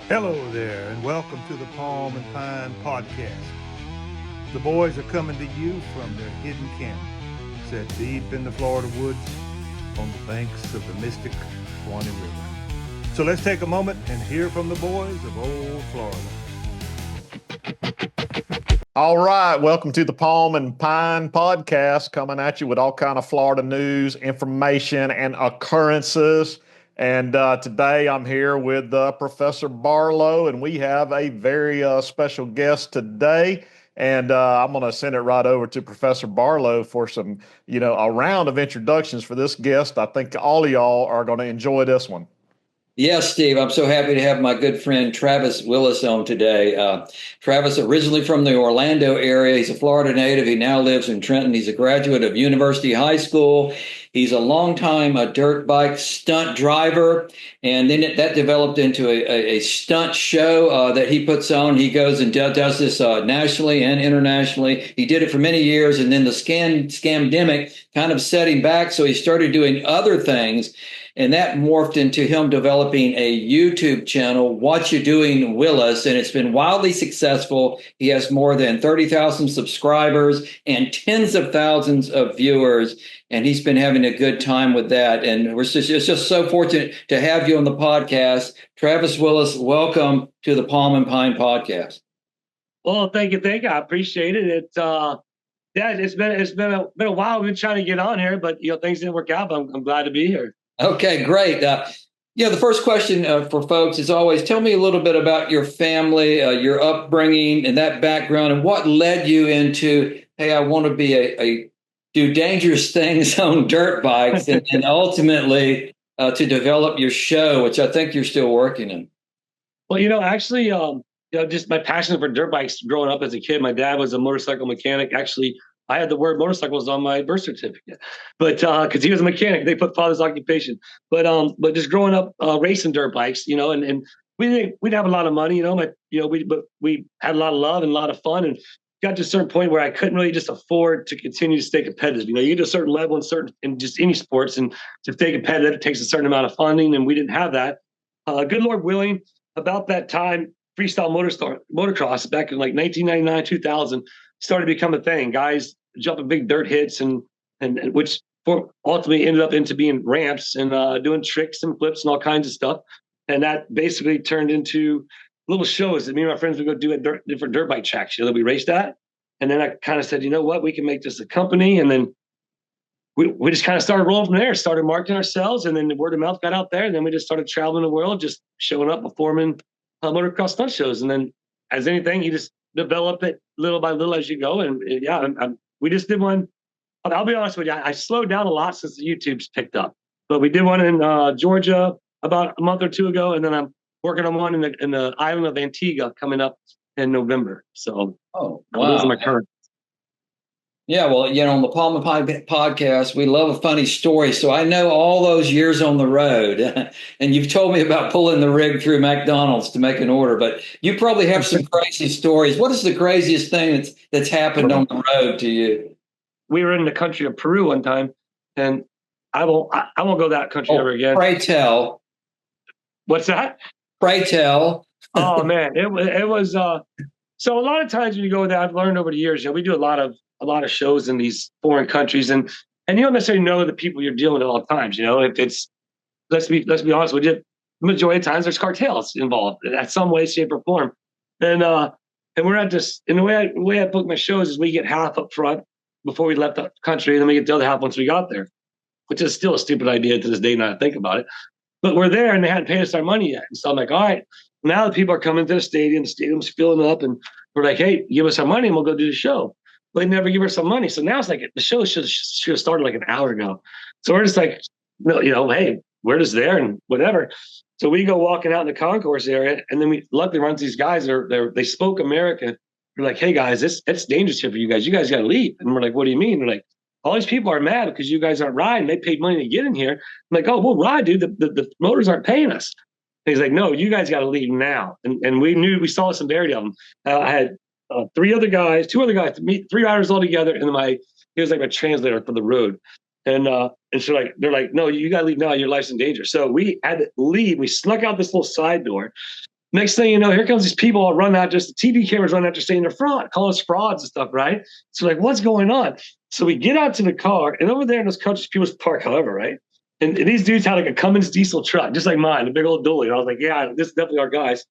Hello there, and welcome to the Palm and Pine podcast. The boys are coming to you from their hidden camp, set deep in the Florida woods on the banks of the mystic Swanee River. So let's take a moment and hear from the boys of old Florida. All right, welcome to the Palm and Pine podcast, coming at you with all kind of Florida news, information, and occurrences. And today I'm here with Professor Barlow, and we have a very special guest today. And I'm going to send it right over to Professor Barlow for some, a round of introductions for this guest. I think all of y'all are going to enjoy this one. Yes, Steve, I'm so happy to have my good friend Travis Willis on today. Travis, originally from the Orlando area, he's a Florida native. He now lives in Trenton. He's a graduate of University High School. He's a longtime dirt bike stunt driver, and then that developed into a stunt show that he puts on. He goes and does this nationally and internationally. He did it for many years, and then the scamdemic kind of set him back, so he started doing other things. And that morphed into him developing a YouTube channel, What You Doing, Willis, and it's been wildly successful. He has more than 30,000 subscribers and tens of thousands of viewers, and he's been having a good time with that. And it's just so fortunate to have you on the podcast. Travis Willis, welcome to the Palm and Pine podcast. Well, thank you. I appreciate it. It's been a while. We've been trying to get on here, but things didn't work out. But I'm glad to be here. Okay, great. The first question for folks is always, tell me a little bit about your family, your upbringing, and that background, and what led you into, hey, I want to do dangerous things on dirt bikes, and ultimately to develop your show, which I think you're still working in. Well, actually, just my passion for dirt bikes growing up as a kid. My dad was a motorcycle mechanic. Actually, I had the word motorcycles on my birth certificate, but because he was a mechanic, they put father's occupation. But just growing up racing dirt bikes, and we'd have a lot of money, we had a lot of love and a lot of fun, and got to a certain point where I couldn't really just afford to continue to stay competitive. You get to a certain level in just any sports, and to stay competitive, it takes a certain amount of funding, and we didn't have that. Good Lord willing, about that time, freestyle motocross back in like 1999, 2000. Started to become a thing. Guys jumping big dirt hits and which ultimately ended up into being ramps and doing tricks and flips and all kinds of stuff. And that basically turned into little shows that me and my friends would go do at different dirt bike tracks that we raced at. And then I kind of said, you know what, we can make this a company. And then we just kind of started rolling from there, started marketing ourselves, and then the word of mouth got out there. And then we just started traveling the world, just showing up, performing motocross stunt shows. And then as anything, you just develop it little by little as you go. And we just did one. I'll be honest with you, I slowed down a lot since the YouTube's picked up. But we did one in Georgia about a month or two ago, and then I'm working on one in the island of Antigua coming up in November. So, wow. Those are my current. Yeah, well, on the Palm and Pine podcast, we love a funny story. So I know all those years on the road, and you've told me about pulling the rig through McDonald's to make an order, but you probably have some crazy stories. What is the craziest thing that's happened on the road to you? We were in the country of Peru one time, and I won't go that country ever again. Pray tell. What's that? Pray tell. Oh man, it was. So a lot of times when you go there, I've learned over the years, we do a lot of shows in these foreign countries, and you don't necessarily know the people you're dealing with at all times. It's let's be honest with you, the majority of times there's cartels involved in some way, shape, or form. And we're at this. And the way I book my shows is we get half up front before we left the country, and then we get the other half once we got there, which is still a stupid idea to this day now I think about it. But we're there, and they hadn't paid us our money yet. And so I'm like, all right, now the people are coming to the stadium's filling up, and we're like, hey, give us our money and we'll go do the show. But they never give us some money. So now it's like the show should have started like an hour ago. So we're just like, hey, we're just there and whatever. So we go walking out in the concourse area, and then we luckily run into these guys. They spoke American. We're like, hey guys, it's dangerous here for you guys. You guys got to leave. And we're like, what do you mean? They're like, all these people are mad because you guys aren't riding. They paid money to get in here. I'm like, oh, we'll ride, dude. The motors aren't paying us. And he's like, no, you guys got to leave now. And we saw a severity of them. I had two other guys, three riders all together, and he was like my translator for the road. And so they're like, no, you got to leave now. Your life's in danger. So we had to leave. We snuck out this little side door. Next thing you know, here comes these people all running out, just the TV cameras running out, just saying they're fraud, calling us frauds and stuff, right? So like, what's going on? So we get out to the car, and over there in those countries, people park however, right? And these dudes had like a Cummins diesel truck, just like mine, a big old dually. And I was like, yeah, this is definitely our guys.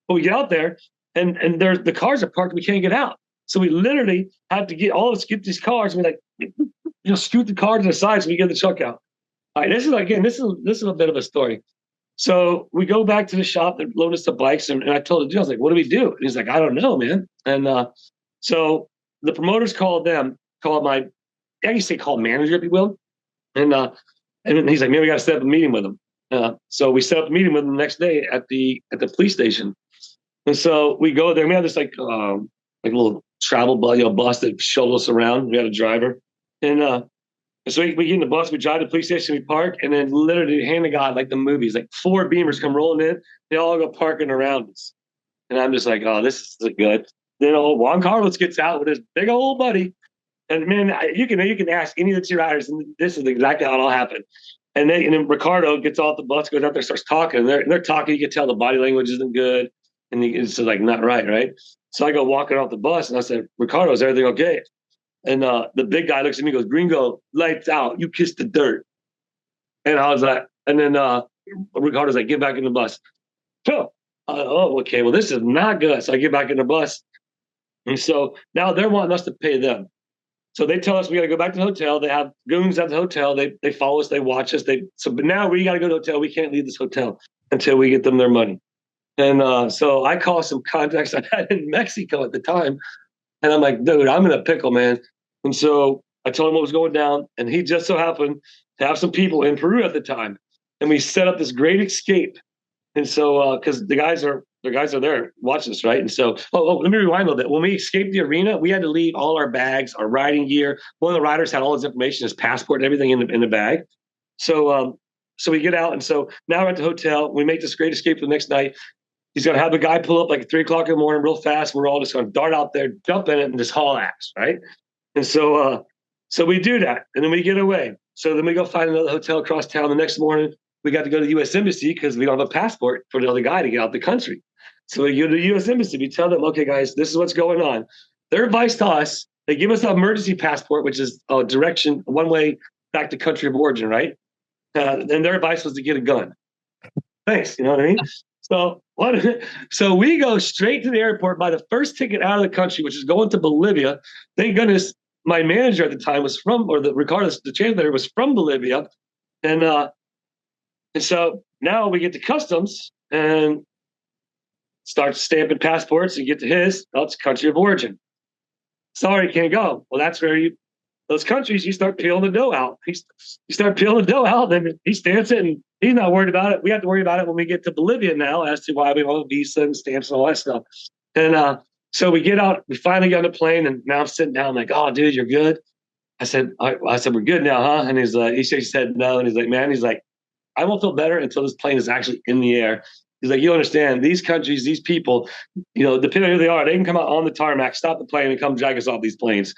But we get out there, and the cars are parked, we can't get out. So we literally have to get all of us get these cars, and we like, scoot the car to the side so we get the truck out. All right, this is a bit of a story. So we go back to the shop, they're loading us the bikes, and I told the dude, I was like, what do we do? And he's like, I don't know, man. And so the promoters called my, I used to say call manager, if you will. And he's like, man, we got to set up a meeting with him. So we set up a meeting with him the next day at the police station. And so we go there, and we have this like little travel bus that shuttled us around. We had a driver. And so we get in the bus, we drive to the police station, we park, and then literally, hand to God, like the movies, like 4 Beamers come rolling in, they all go parking around us. And I'm just like, oh, this is good. Then old Juan Carlos gets out with his big old buddy. And man, you can ask any of the 2 riders, and this is exactly how it all happened. And then Ricardo gets off the bus, goes out there, starts talking. And they're talking, you can tell the body language isn't good. And it's like not right? So I go walking off the bus, and I said, Ricardo, is everything okay? And the big guy looks at me and goes, Gringo, lights out. You kissed the dirt. And I was like, and then Ricardo's like, get back in the bus. So, oh, okay. Well, this is not good. So I get back in the bus. And so now they're wanting us to pay them. So they tell us we got to go back to the hotel. They have goons at the hotel. They follow us. They watch us. But now we got to go to the hotel. We can't leave this hotel until we get them their money. And so I call some contacts I had in Mexico at the time. And I'm like, dude, I'm in a pickle, man. And so I told him what was going down, and he just so happened to have some people in Peru at the time, and we set up this great escape. And so, because the guys are there watching us, right? And so, let me rewind a little bit. When we escaped the arena, we had to leave all our bags, our riding gear. One of the riders had all his information, his passport, and everything in the bag. So, so we get out, and so now we're at the hotel. We make this great escape for the next night. He's going to have the guy pull up like at 3 o'clock in the morning, real fast. We're all just going to dart out there, jump in it, and just haul ass, right? And so, so we do that, and then we get away. So then we go find another hotel across town. The next morning, we got to go to the U.S. Embassy because we don't have a passport for the other guy to get out the country. So we go to the U.S. Embassy. We tell them, okay, guys, this is what's going on. Their advice to us, they give us an emergency passport, which is a direction, one way back to country of origin, right? And their advice was to get a gun. Thanks, you know what I mean? So we go straight to the airport, buy the first ticket out of the country, which is going to Bolivia. Thank goodness my manager at the time was from, or Ricardo, the translator, was from Bolivia. And so now we get to customs and start stamping passports and get to his. Oh, it's country of origin. Sorry, can't go. Well, that's where those countries, you start peeling the dough out. You start peeling the dough out, then he stamps it, and he's not worried about it. We have to worry about it when we get to Bolivia now as to why we want a visa and stamps and all that stuff. And so we get out, we finally got on the plane, and now I'm sitting down like, oh, dude, you're good? I said, we're good now, huh? And he's like, he said no. And he's like, man, I won't feel better until this plane is actually in the air. He's like, you understand, these countries, these people, depending on who they are, they can come out on the tarmac, stop the plane, and come drag us off these planes.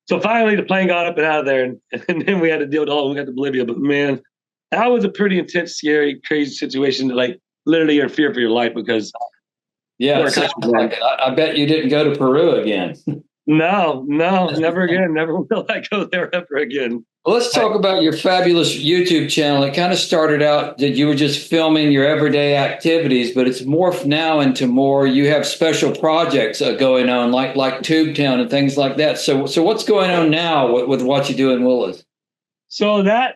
So finally, the plane got up and out of there, and then we had to deal with all. We got to Bolivia, but man, that was a pretty intense, scary, crazy situation. Like literally, you're in fear for your life because. Yeah, I bet you didn't go to Peru again. No, never again. Never will I go there ever again. Well, let's talk about your fabulous YouTube channel. It kind of started out that you were just filming your everyday activities, but it's morphed now into more. You have special projects going on, like TubeTown and things like that. So what's going on now with what you do in Willis? So that,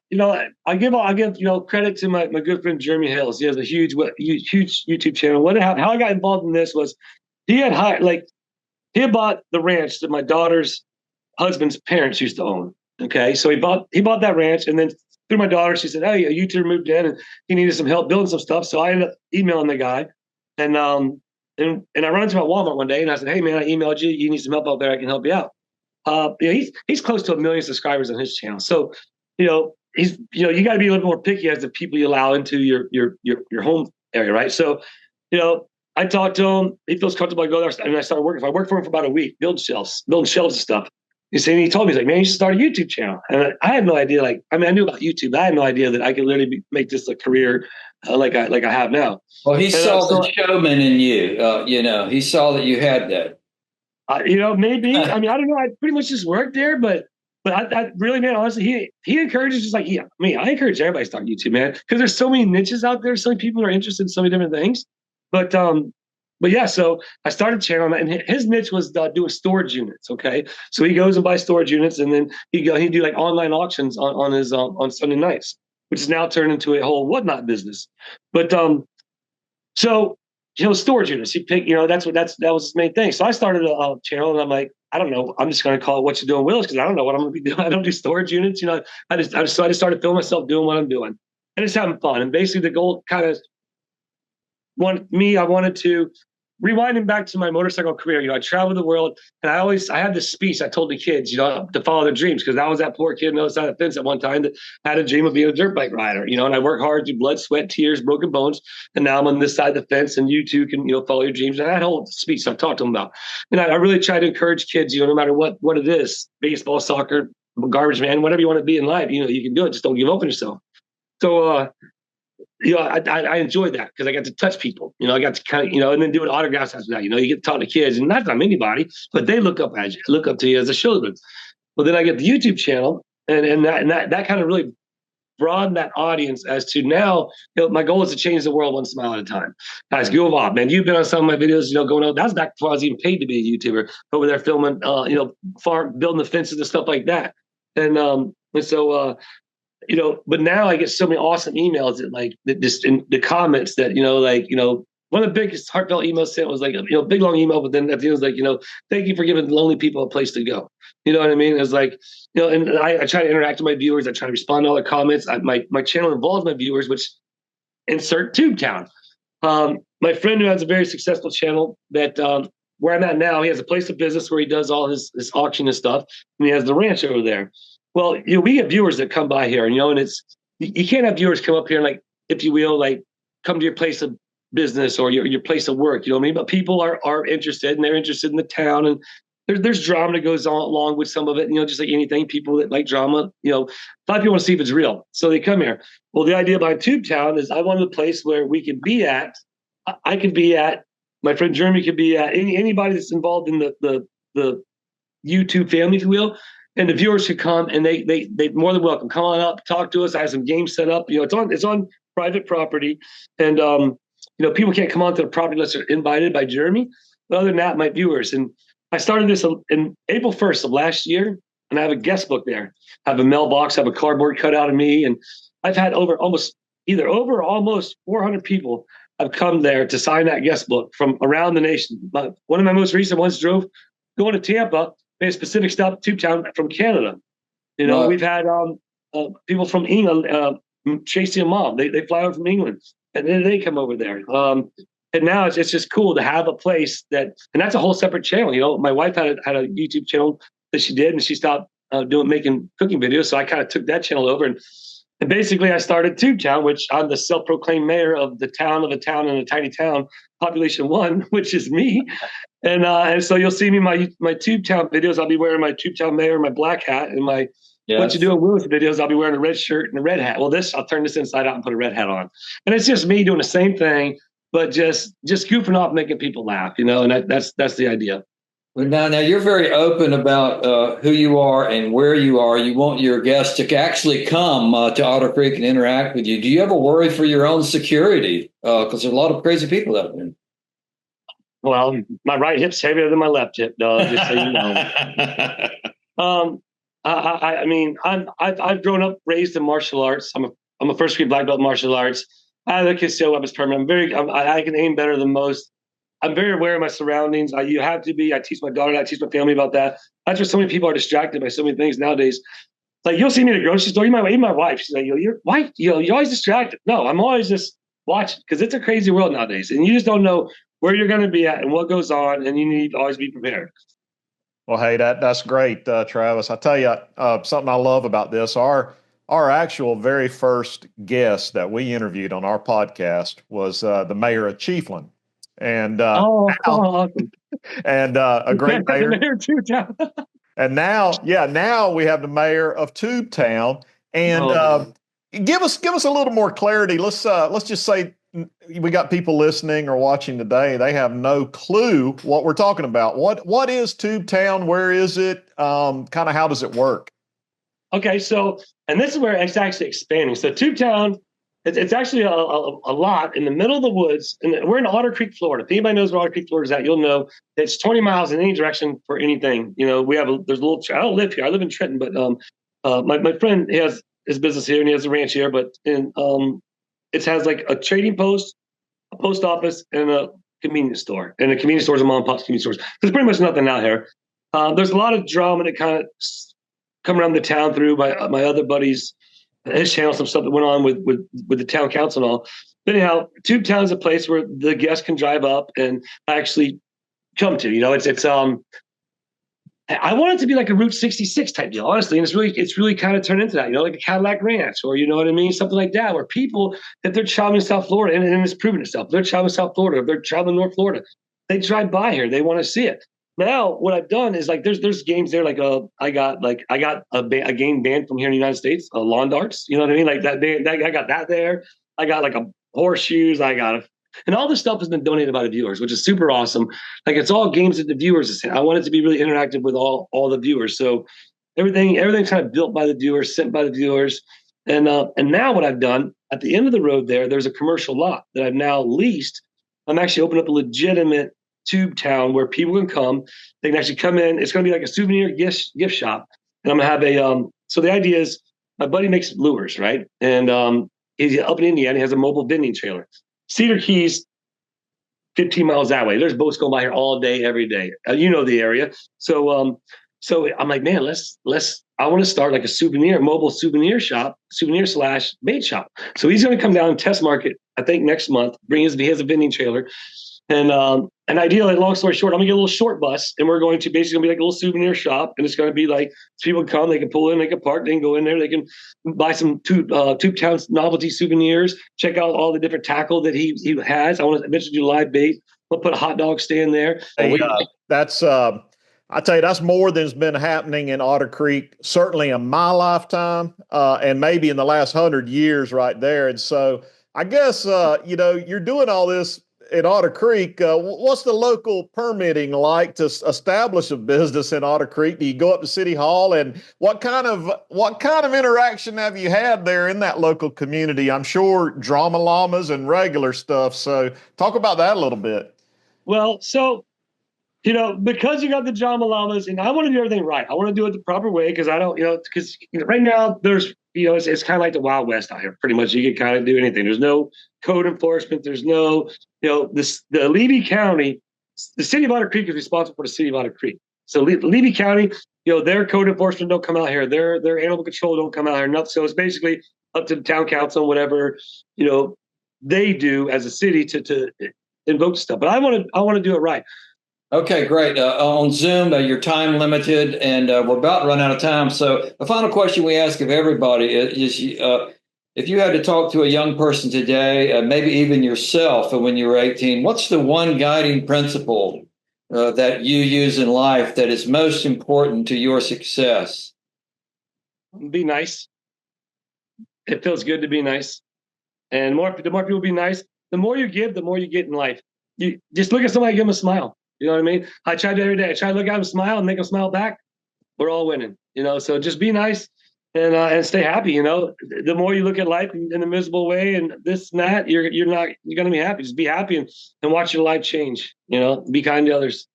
I give credit to my good friend Jeremy Hills. He has a huge YouTube channel. How I got involved in this was he had bought the ranch that my daughter's husband's parents used to own. Okay, so he bought that ranch, and then through my daughter, she said, "Hey, a YouTuber moved in, and he needed some help building some stuff." So I ended up emailing the guy, and I run into him at Walmart one day, and I said, "Hey, man, I emailed you. You need some help out there. I can help you out." He's close to 1 million subscribers on his channel, so you got to be a little more picky as the people you allow into your home area, right? So I talked to him. He feels comfortable. I go there, and I started working. I worked for him for about a week, building shelves and stuff. He told me, he's like, man, you should start a YouTube channel. And I had no idea. I knew about YouTube, but I had no idea that I could literally make this a career like I have now. Well, he And, saw so, the showman in you. He saw that you had that. maybe. I mean, I don't know. I pretty much just worked there, but I really, man, honestly, he encourages just like I encourage everybody to start YouTube, man, because there's so many niches out there. So many people are interested in so many different things. But yeah, so I started a channel, and his niche was doing storage units. Okay, so he goes and buys storage units, and then he'd do like online auctions on his on Sunday nights, which is now turned into a whole whatnot business. But so storage units. He picked, that was his main thing. So I started a channel, and I'm like, I don't know, I'm just going to call it "What You Doing, Willis," because I don't know what I'm going to be doing. I don't do storage units. I just started filming myself doing what I'm doing, and it's having fun. And basically, the goal kind of I wanted to rewinding back to my motorcycle career. I traveled the world, and I had this speech I told the kids, to follow their dreams, because I was that poor kid on the other side of the fence at one time that had a dream of being a dirt bike rider, and I worked hard through blood, sweat, tears, broken bones, and now I'm on this side of the fence, and you too can, follow your dreams. And that whole speech I've talked to them about, and I really try to encourage kids, no matter what it is, baseball, soccer, garbage man, whatever you want to be in life, you can do it. Just don't give up on yourself. So, I enjoyed that because I got to touch people. I got to kind of, and then doing autographs after that. You get to talk to kids, and not from anybody, but they look up to you as a children. Well, then I get the YouTube channel, and that kind of really broadened that audience as to now. My goal is to change the world one smile at a time. Guys, go off, man. You've been on some of my videos, going on. That's back before I was even paid to be a YouTuber. Over there filming, farm building the fences and stuff like that, and so. But now I get so many awesome emails that just in the comments that, one of the biggest heartfelt emails sent was like, big long email, but then at the end was like, thank you for giving lonely people a place to go. You know what I mean? It's like, and I try to interact with my viewers. I try to respond to all the comments. My channel involves my viewers, which insert TubeTown. My friend who has a very successful channel that, where I'm at now, he has a place of business where he does all his auction and stuff. And he has the ranch over there. Well, we get viewers that come by here, and it's you can't have viewers come up here and, like, if you will, like, come to your place of business or your place of work. You know what I mean? But people are interested, and they're interested in the town, and there's drama that goes on along with some of it. Just like anything, people that like drama, a lot of people want to see if it's real, so they come here. Well, the idea behind TubeTown is I wanted a place where we could be at. I could be at. My friend Jeremy could be at. Anybody that's involved in the YouTube family, if you will. And the viewers should come, and they more than welcome. Come on up, talk to us. I have some games set up. It's on private property, and people can't come onto the property unless they're invited by Jeremy. But other than that, my viewers. And I started this in April 1st of last year, and I have a guest book there. I have a mailbox, I have a cardboard cutout of me, and I've had almost 400 people have come there to sign that guest book from around the nation. One of my most recent ones going to Tampa. A specific stop, TubeTown, from Canada. Wow. We've had people from England, Tracy and Mom. They fly over from England, and then they come over there. And now it's just cool to have a place and that's a whole separate channel. My wife had a YouTube channel that she did, and she stopped making cooking videos. So I kind of took that channel over, and basically I started TubeTown, which I'm the self-proclaimed mayor of the town in a tiny town, population 1, which is me. And so you'll see me my TubeTown videos. I'll be wearing my TubeTown mayor, my black hat, and my What You Doing, Willis videos. I'll be wearing a red shirt and a red hat. Well, I'll turn this inside out and put a red hat on, and it's just me doing the same thing, but just goofing off, making people laugh. And that's the idea. Well, now you're very open about who you are and where you are. You want your guests to actually come to Otter Creek and interact with you. Do you ever worry for your own security? Because there's a lot of crazy people out there. Well, my right hip's heavier than my left hip, dog. Just so you know. I've grown up, raised in martial arts. I'm a first degree black belt in martial arts. I have a concealed weapons permit. I can aim better than most. I'm very aware of my surroundings. You have to be. I teach my daughter. I teach my family about that. That's why so many people are distracted by so many things nowadays. Like, you'll see me at the grocery store. Even my wife. She's like, "You're white. You're always distracted." No, I'm always just watching, because it's a crazy world nowadays, and you just don't know where you're going to be at and what goes on, and you need to always be prepared. Well, hey, that's great, Travis. I tell you, something I love about this, our actual very first guest that we interviewed on our podcast was the mayor of Chiefland, and awesome. And a great mayor. The mayor of TubeTown. And now we have the mayor of TubeTown, and Give us a little more clarity. Let's just say we got people listening or watching today. They have no clue what we're talking about. What is TubeTown? Where is it? Kind of how does it work? Okay, so, and this is where it's actually expanding. So TubeTown, it's actually a lot in the middle of the woods, and we're in Otter Creek, Florida. If anybody knows where Otter Creek, Florida is at, you'll know it's 20 miles in any direction for anything. You know, there's a little. I don't live here. I live in Trenton, but my friend, he has his business here and he has a ranch here. But it has like a trading post, a post office, and a convenience store. And the convenience stores are mom and pop's convenience stores. There's pretty much nothing out here. There's a lot of drama that kind of come around the town through my other buddies, his channel, some stuff that went on with the town council and all. But anyhow, TubeTown is a place where the guests can drive up and actually come to. You know, it's I want it to be like a Route 66 type deal, honestly, and it's really kind of turned into that. You know, like a Cadillac Ranch, or you know what I mean, something like that, where people, if they're traveling in South Florida, and it's proven itself, if they're traveling in South Florida, if they're traveling North Florida, they drive by here, they want to see it. Now, what I've done is like there's games there. Like I got a game banned from here in the United States, lawn darts. You know what I mean? Like that I got that there. I got like a horseshoes. And all this stuff has been donated by the viewers, which is super awesome. Like it's all games that the viewers. I want it to be really interactive with all the viewers. So everything's kind of built by the viewers, sent by the viewers. And now what I've done at the end of the road there's a commercial lot that I've now leased. I'm actually opening up a legitimate TubeTown where people can come. They can actually come in. It's going to be like a souvenir gift shop. And I'm going to have so the idea is my buddy makes lures, right? And he's up in Indiana. He has a mobile vending trailer. Cedar Keys, 15 miles that way. There's boats going by here all day, every day. You know the area. So I'm like, man, I want to start like a mobile souvenir shop, souvenir/bait shop. So he's going to come down and test market, I think next month. He has a vending trailer. And ideally, long story short, I'm gonna get a little short bus, and we're going to basically be like a little souvenir shop, and it's gonna be like people come, they can pull in, they can park, they can go in there, they can buy some TubeTown novelty souvenirs, check out all the different tackle that he has. I want to eventually do live bait. We'll put a hot dog stand there. Hey, that's I tell you, that's more than's been happening in Otter Creek, certainly in my lifetime, and maybe in the last 100 years, right there. And so I guess you're doing all this in Otter Creek. What's the local permitting like to establish a business in Otter Creek? Do you go up to City Hall, and what kind of interaction have you had there in that local community? I'm sure drama llamas and regular stuff. So talk about that a little bit. Well, so because you got the drama llamas, and I want to do everything right. I want to do it the proper way because I don't, because right now there's, it's kind of like the Wild West out here. Pretty much, you can kind of do anything. There's no code enforcement. There's no, the Levy County, the city of Otter Creek is responsible for the city of Otter Creek. So Levy County, their code enforcement don't come out here. Their animal control don't come out here. Nothing. So it's basically up to the town council, whatever they do as a city to invoke stuff. But I want to do it right. Okay, great. On Zoom, you're time limited, and we're about to run out of time. So the final question we ask of everybody is if you had to talk to a young person today, maybe even yourself when you were 18, what's the one guiding principle that you use in life that is most important to your success? Be nice. It feels good to be nice. And the more people be nice, the more you give, the more you get in life. You just look at somebody, give them a smile. You know what I mean? I try to do every day. I try to look at them, smile, and make them smile back. We're all winning, So just be nice and stay happy. The more you look at life in a miserable way and this and that, you're going to be happy. Just be happy and watch your life change. Be kind to others.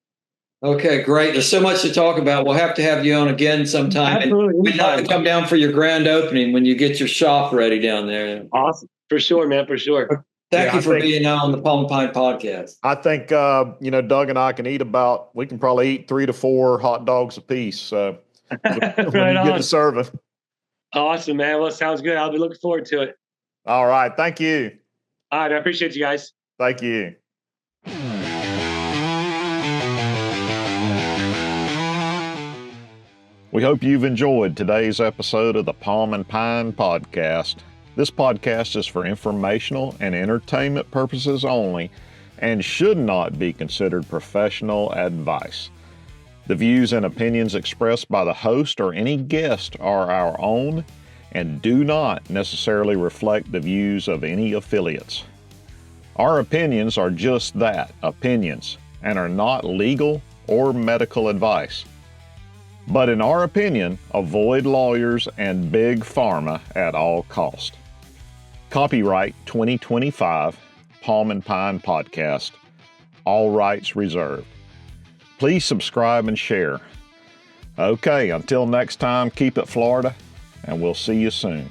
Okay, great. There's so much to talk about. We'll have to have you on again sometime. Absolutely. We'd love to come down for your grand opening when you get your shop ready down there. Awesome. For sure, man. For sure. Thank you for being on the Palm Pine podcast. I think, Doug and I we can probably eat 3 to 4 hot dogs a piece. So when you get to serving. Awesome, man. Well, it sounds good. I'll be looking forward to it. All right. Thank you. All right. I appreciate you guys. Thank you. We hope you've enjoyed today's episode of the Palm and Pine podcast. This podcast is for informational and entertainment purposes only and should not be considered professional advice. The views and opinions expressed by the host or any guest are our own and do not necessarily reflect the views of any affiliates. Our opinions are just that, opinions, and are not legal or medical advice. But in our opinion, avoid lawyers and big pharma at all cost. Copyright 2025 Palm and Pine Podcast. All rights reserved. Please subscribe and share. Okay, until next time, keep it Florida, and we'll see you soon.